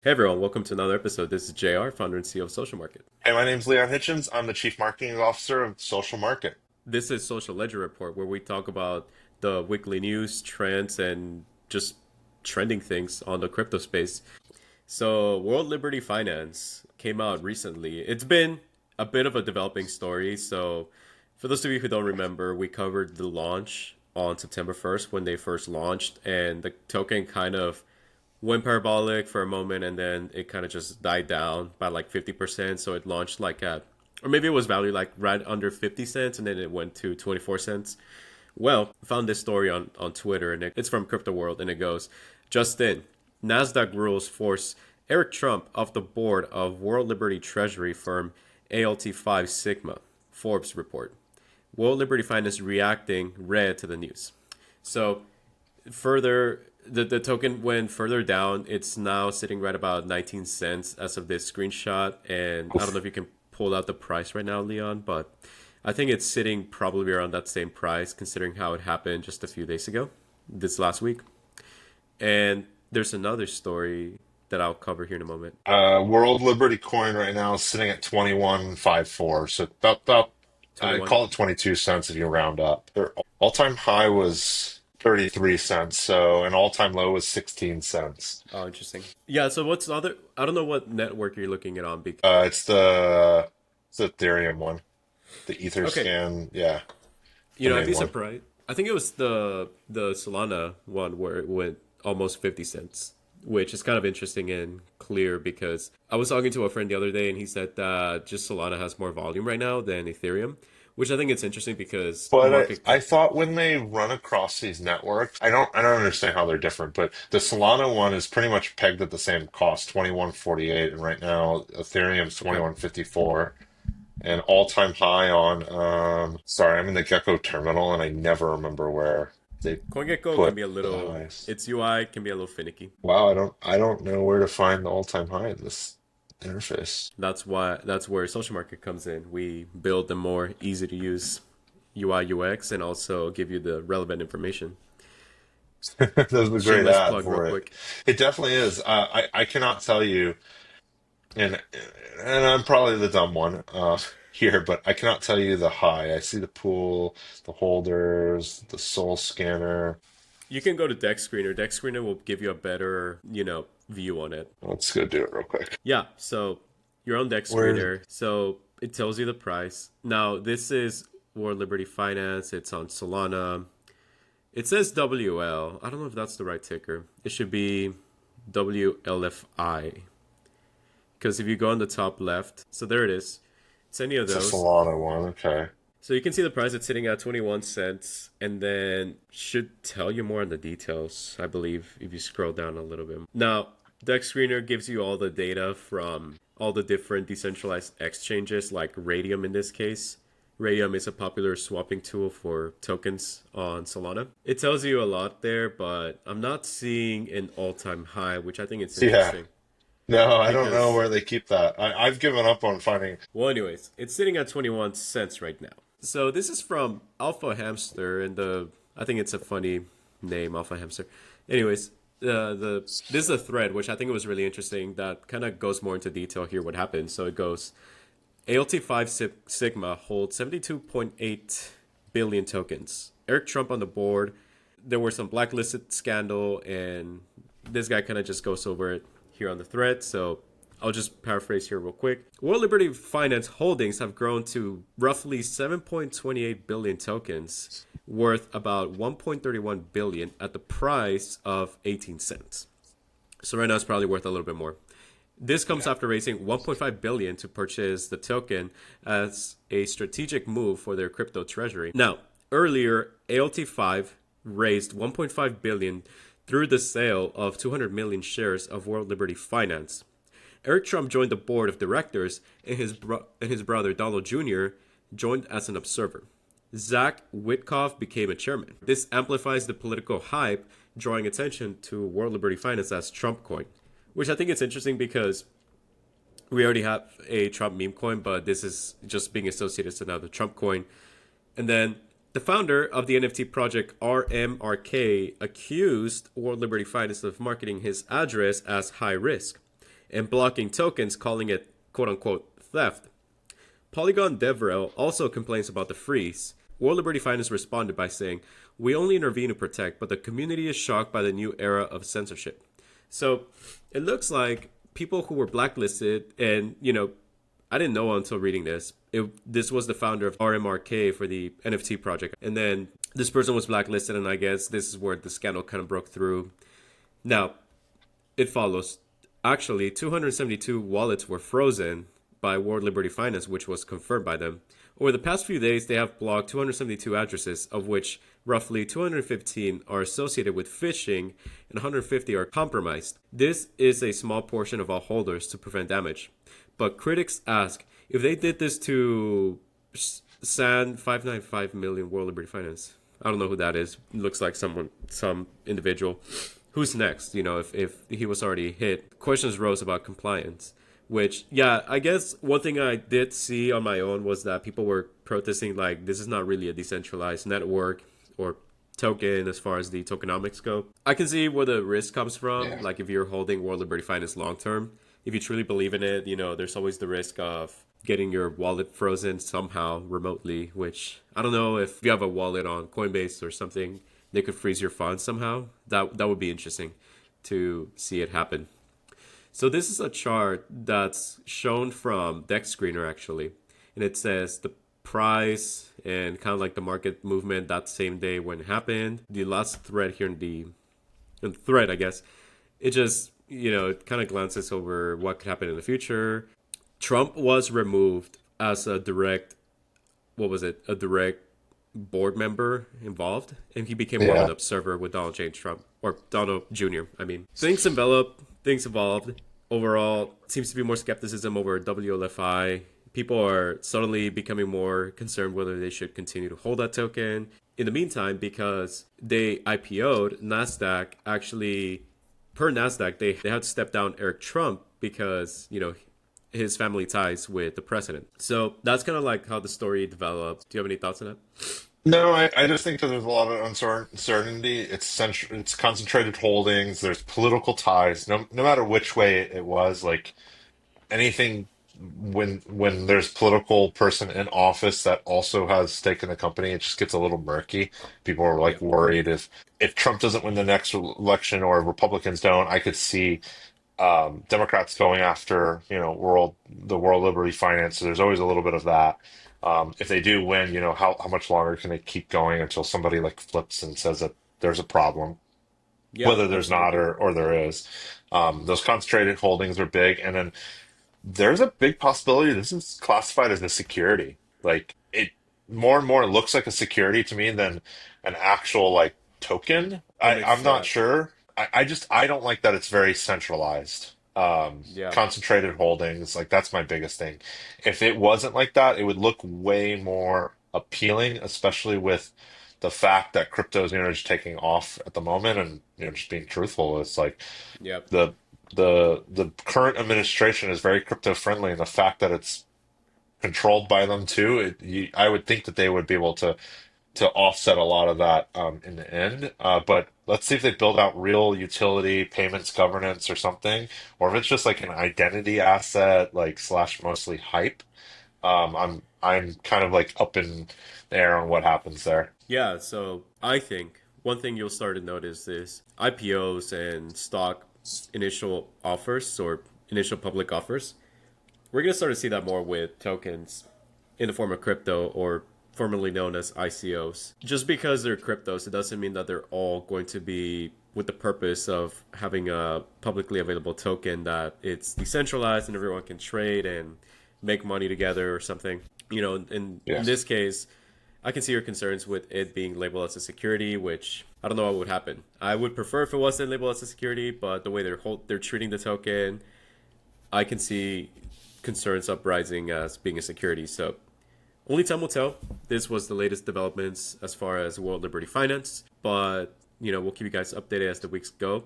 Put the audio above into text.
Hey everyone, welcome to another episode. This is JR, founder and CEO of Social Market. Hey, my name's Leon Hitchens. I'm the Chief Marketing Officer of Social Market. This is Social Ledger Report, where we talk about the weekly news, trends, and just trending things on the crypto space. So, World Liberty Finance came out recently. It's been a bit of a developing story. So, for those of you who don't remember, we covered the launch on September 1st when they first launched, and the token kind of went parabolic for a moment and then it kind of just died down by like 50%. So it launched like at, or maybe it was valued like right under 50 cents and then it went to 24 cents. Well, I found this story on Twitter and it's from Crypto World and it goes, just in, NASDAQ rules force Eric Trump off the board of World Liberty Treasury firm ALT5 Sigma, Forbes report. World Liberty Finance reacting red to the news. So further the token went further down. It's now sitting right about 19 cents as of this screenshot. And I don't know if you can pull out the price right now, Leon, but I think it's sitting probably around that same price considering how it happened just a few days ago, this last week. And there's another story that I'll cover here in a moment. World Liberty coin right now is sitting at 21.54. So about I'd 21. call it 22 cents if you round up. Their all-time high was 33 cents, so an all-time low was 16 cents. Oh, interesting. Yeah, so what's the other? I don't know what network you're looking at on. It's the Ethereum one, the Okay, Etherscan, yeah, you the know, I'd main be one. surprised. I think it was the Solana one where it went almost 50 cents, which is kind of interesting and clear because I was talking to a friend the other day and he said that just Solana has more volume right now than Ethereum, which I think it's interesting because But market. I thought when they run across these networks, I don't understand how they're different, but the Solana one is pretty much pegged at the same cost, 21.48, and right now Ethereum's Okay. 21.54, and all-time high on sorry, I'm in the Gecko terminal and I never remember where they CoinGecko can put be a the little, highest. its UI can be a little finicky. Wow, I don't know where to find the all-time high in this interface. That's where Social Market comes in. We build the more easy to use UI UX and also give you the relevant information. That's a great Shameless ad plug, real for it. quick. It definitely is. I cannot tell you. And and I'm probably the dumb one here, but I cannot tell you the high. I see the pool, the holders, the soul scanner. You can go to Deck Screener. Deck Screener will give you a better, view on it. Let's go do it real quick. Yeah, so you're on Deck Where Screener. So it tells you the price. Now, this is World Liberty Finance. It's on Solana. It says WL. I don't know if that's the right ticker. It should be WLFI. Because if you go on the top left, so there it is. It's any of it's a those. Solana one? Okay. So you can see the price. It's sitting at 21 cents, and then should tell you more on the details, I believe, if you scroll down a little bit. Now, Dex Screener gives you all the data from all the different decentralized exchanges, like Radium in this case. Radium is a popular swapping tool for tokens on Solana. It tells you a lot there, but I'm not seeing an all-time high, which I think it's Yeah. interesting No, I don't know because, where they keep that. I've given up on finding. well, anyways, it's sitting at 21 cents right now. So this is from Alpha Hamster, and I think it's a funny name, Alpha Hamster. Anyways, the this is a thread which I think it was really interesting that kind of goes more into detail here what happened. So it goes ALT5 Sigma holds 72.8 billion tokens. Eric Trump on the board. There were some blacklisted scandal, and this guy kind of just goes over it here on the thread. So I'll just paraphrase here real quick. World Liberty Finance holdings have grown to roughly 7.28 billion tokens, worth about 1.31 billion at the price of 18 cents. So right now it's probably worth a little bit more. This comes Yeah. after raising 1.5 billion to purchase the token as a strategic move for their crypto treasury. Now, earlier ALT5 raised 1.5 billion through the sale of 200 million shares of World Liberty Finance. Eric Trump joined the board of directors, and his brother Donald Jr. joined as an observer. Zach Witkoff became a chairman. This amplifies the political hype, drawing attention to World Liberty Finance as Trump coin, which I think is interesting because we already have a Trump meme coin, but this is just being associated to now the Trump coin. And then the founder of the NFT project RMRK accused World Liberty Finance of marketing his address as high risk. and blocking tokens, calling it quote unquote theft. Polygon DevRel also complains about the freeze. World Liberty Finance responded by saying, "We only intervene to protect, but the community is shocked by the new era of censorship." So it looks like people who were blacklisted, and I didn't know until reading this. This was the founder of RMRK for the NFT project. And then this person was blacklisted, and I guess this is where the scandal kind of broke through. Now, it follows. Actually, 272 wallets were frozen by World Liberty Finance, which was confirmed by them. Over the past few days, they have blocked 272 addresses, of which roughly 215 are associated with phishing and 150 are compromised. This is a small portion of all holders to prevent damage. But critics ask, if they did this to SAN 595 million World Liberty Finance, I don't know who that is. Looks like some individual. Who's next? If he was already hit. Questions rose about compliance. Which, yeah, I guess one thing I did see on my own was that people were protesting like this is not really a decentralized network or token as far as the tokenomics go. I can see where the risk comes from. Yeah. Like if you're holding World Liberty Finance long term, if you truly believe in it, there's always the risk of getting your wallet frozen somehow remotely, which I don't know if you have a wallet on Coinbase or something, they could freeze your funds somehow. That would be interesting to see it happen. So this is a chart that's shown from Dex Screener actually, and it says the price and kind of like the market movement that same day when it happened. The last thread here in the thread, I guess, it just it kind of glances over what could happen in the future. Trump was removed as a direct board member involved, and he became more of an observer with Donald J. Trump, or Donald Jr. I mean, things evolved. Overall, seems to be more skepticism over WLFI. People are suddenly becoming more concerned whether they should continue to hold that token. In the meantime, because they IPO'd, NASDAQ actually, per NASDAQ, they had to step down Eric Trump because, his family ties with the president. So that's kind of like how the story developed. Do you have any thoughts on that? No, I just think that there's a lot of uncertainty. It's concentrated holdings. There's political ties. No matter which way it was, like anything when there's political person in office that also has stake in the company, it just gets a little murky. People are Yeah. like worried if Trump doesn't win the next election or Republicans don't, I could see Democrats going after, the World Liberty Finance. So there's always a little bit of that. If they do win, how much longer can they keep going until somebody like flips and says that there's a problem, Yeah, whether there's not absolutely. or there is. Those concentrated holdings are big, and then there's a big possibility this is classified as a security. Like it more and more looks like a security to me than an actual like token. That makes I'm not sense. sure. I don't like that it's very centralized. Yeah. Concentrated holdings, like that's my biggest thing. If it wasn't like that, it would look way more appealing, especially with the fact that crypto is, just taking off at the moment and, just being truthful. It's like Yep. the the current administration is very crypto friendly, and the fact that it's controlled by them too, I would think that they would be able to offset a lot of that in the end. But let's see if they build out real utility payments governance or something, or if it's just like an identity asset, like slash mostly hype. I'm kind of like up in the air on what happens there. Yeah, so I think one thing you'll start to notice is IPOs and stock initial offers or initial public offers. We're going to start to see that more with tokens in the form of crypto or formerly known as ICOs. Just because they're cryptos, it doesn't mean that they're all going to be with the purpose of having a publicly available token that it's decentralized and everyone can trade and make money together or something. In Yes. this case, I can see your concerns with it being labeled as a security, which I don't know what would happen. I would prefer if it wasn't labeled as a security, but the way they're treating the token, I can see concerns uprising as being a security. So only time will tell. This was the latest developments as far as World Liberty Finance, but we'll keep you guys updated as the weeks go.